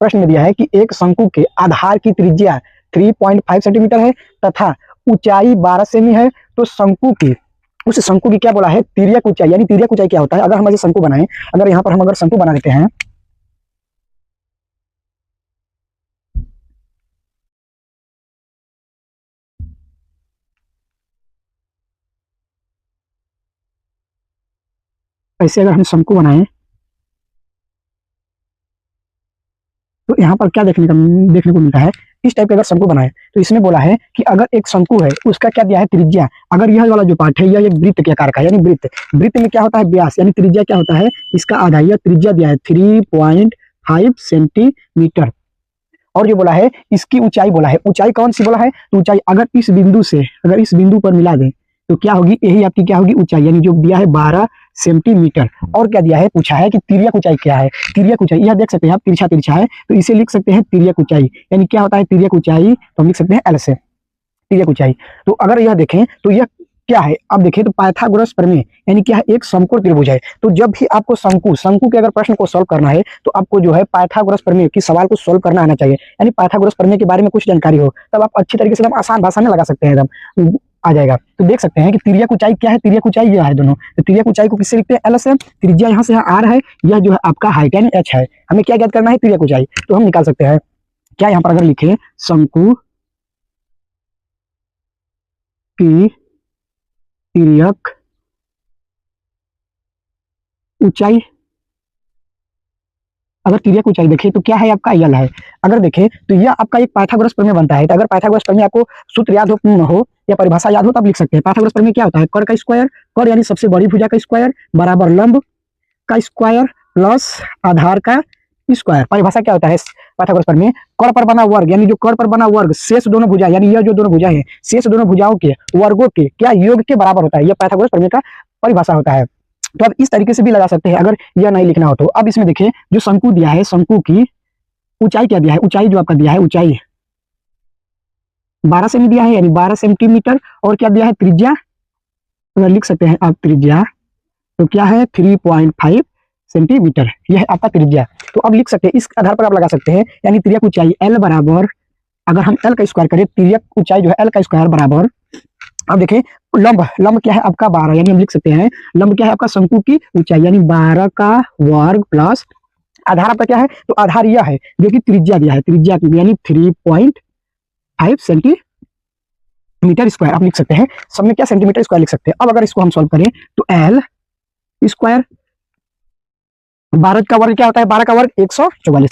प्रश्न में दिया है कि एक शंकु के आधार की त्रिज्या 3.5 सेंटीमीटर है तथा ऊंचाई 12 सेमी है, तो शंकु की उस शंकु की क्या बोला है, तिर्यक ऊंचाई। यानी तिर्यक ऊंचाई क्या होता है, अगर हम ऐसे शंकु बनाएं, अगर यहाँ पर हम अगर शंकु बना देते हैं, ऐसे अगर हम शंकु बनाएं तो यहाँ पर क्या देखने को मिलता है, इस टाइप का अगर शंकु बनाए तो इसमें बोला है कि अगर एक शंकु है उसका क्या दिया है, त्रिज्या। अगर यह वाला जो पार्ट है यह एक वृत्त के आकार का है, यानी वृत्त में क्या होता है, व्यास, यानी त्रिज्या क्या होता है, इसका आधा। यह त्रिज्या दिया है 3.5 सेंटीमीटर। और जो बोला है इसकी ऊंचाई बोला है, ऊंचाई कौन सी बोला है, तो ऊंचाई अगर इस बिंदु पर मिला दे तो क्या होगी, यही आपकी क्या होगी ऊंचाई, यानी जो दिया है 12 सेंटीमीटर। और क्या दिया है, पूछा है कि तिर्यक ऊंचाई क्या है। तिर्यक ऊंचाई यह देख सकते हैं आप, तिरछा है तो इसे लिख सकते हैं तिर्यक ऊंचाई। यानी क्या होता है तिर्यक ऊंचाई, तो हम लिख सकते हैं एल से तिर्यक ऊंचाई। तो अगर यह देखें तो यह क्या है, अब देखें तो पाइथागोरस प्रमेय यानी क्या है, एक समकोण त्रिभुज है। तो जब भी आपको शंकु के अगर प्रश्न को सॉल्व करना है तो आपको जो है पाइथागोरस प्रमेय की सवाल को सॉल्व करना आना चाहिए। यानी पाइथागोरस प्रमेय के बारे में कुछ जानकारी हो, तब आप अच्छी तरीके से एकदम आसान भाषा में लगा सकते हैं, एकदम आ जाएगा। तो देख सकते हैं कि तिर्यक ऊंचाई क्या है, तिर्यक ऊंचाई यह है दोनों। तो तिर्यक ऊंचाई को किससे लिखते हैं, एल से। त्रिज्या यहाँ से यहाँ आर है, यह जो है आपका हाइट यानी एच है। हमें क्या ज्ञात करना है, तिर्यक ऊंचाई। तो हम निकाल सकते हैं क्या, यहाँ पर अगर लिखे शंकु की तिर्यक ऊंचाई, अगर तिर्यक ऊंचाई देखें तो क्या है आपका यल है। अगर देखें तो यह आपका एक पाइथागोरस प्रमेय बनता है। तो अगर पाइथागोरस प्रमेय आपको सूत्र याद हो या परिभाषा याद हो तब लिख सकते हैं। पाइथागोरस प्रमेय क्या होता है, कर का स्क्वायर, कर यानी सबसे बड़ी भुजा का स्क्वायर बराबर लंब का स्क्वायर प्लस आधार का स्क्वायर। परिभाषा क्या होता है पाइथागोरस प्रमेय, कर पर बना वर्ग, यानी जो कर पर बना वर्ग शेष दोनों भुजा, यानी यह जो दोनों भुजा है शेष दोनों भुजाओं के वर्गों के क्या योग के बराबर होता है। यह पाइथागोरस प्रमेय का परिभाषा होता है। तो अब इस तरीके से भी लगा सकते हैं अगर यह नहीं लिखना हो तो। अब इसमें देखिए जो शंकु दिया है, शंकु की ऊंचाई क्या दिया है, ऊंचाई जो आपका दिया है, ऊंचाई 12 सेमी दिया है, यानी 12 सेंटीमीटर। और क्या दिया है, त्रिज्या अगर लिख सकते हैं आप, त्रिज्या तो क्या है 3.5 सेंटीमीटर, यह है आपका त्रिज्या। तो अब लिख सकते हैं, इस आधार पर आप लगा सकते हैं, यानी तिर्यक ऊंचाई एल बराबर, अगर हम एल का स्क्वायर करें, तिर्यक ऊंचाई जो है एल का स्क्वायर बराबर, अब देखें लंब क्या है आपका 12, यानी हम लिख सकते हैं लंब क्या है आपका शंकु की ऊंचाई, यानी 12 का वर्ग प्लस आधार आपका क्या है, तो आधार यह है जो कि त्रिज्या दिया है, त्रिज्या की यानी 3.5 सेंटीमीटर स्क्वायर आप लिख सकते हैं। सब में क्या सेंटीमीटर स्क्वायर लिख सकते हैं। अब अगर इसको हम सॉल्व करें तो एल स्क्वायर 12 का वर्ग क्या होता है, 12 का वर्ग 144।